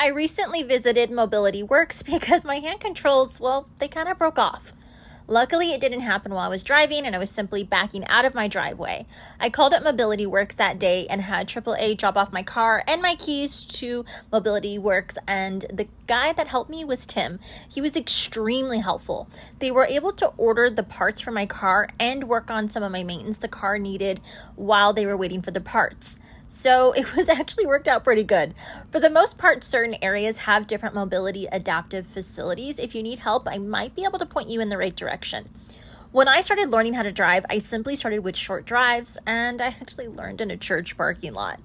I recently visited Mobility Works because my hand controls, well, they kind of broke off. Luckily, it didn't happen while I was driving and I was simply backing out of my driveway. I called up Mobility Works that day and had AAA drop off my car and my keys to Mobility Works, and the guy that helped me was Tim. He was extremely helpful. They were able to order the parts for my car and work on some of my maintenance the car needed while they were waiting for the parts. So it was actually worked out pretty good. For the most part, certain areas have different mobility adaptive facilities. If you need help, I might be able to point you in the right direction. When I started learning how to drive, I simply started with short drives, and I actually learned in a church parking lot.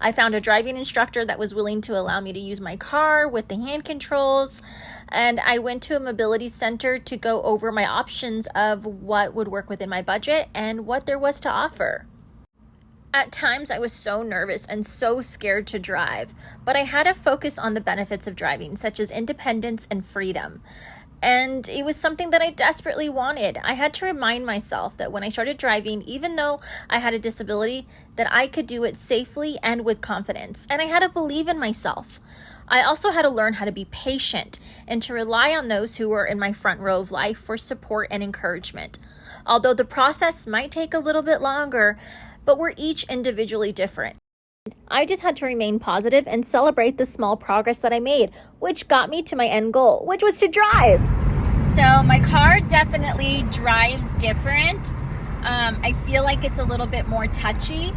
I found a driving instructor that was willing to allow me to use my car with the hand controls, and I went to a mobility center to go over my options of what would work within my budget and what there was to offer. At times, I was so nervous and so scared to drive, but I had to focus on the benefits of driving, such as independence and freedom. And it was something that I desperately wanted. I had to remind myself that when I started driving, even though I had a disability, that I could do it safely and with confidence. And I had to believe in myself. I also had to learn how to be patient and to rely on those who were in my front row of life for support and encouragement. Although the process might take a little bit longer, but we're each individually different. I just had to remain positive and celebrate the small progress that I made, which got me to my end goal, which was to drive. So my car definitely drives different. I feel like it's a little bit more touchy,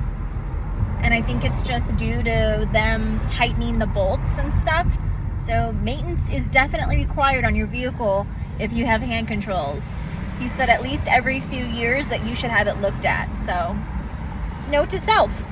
and I think it's just due to them tightening the bolts and stuff. So maintenance is definitely required on your vehicle if you have hand controls. He said at least every few years that you should have it looked at. So note to self.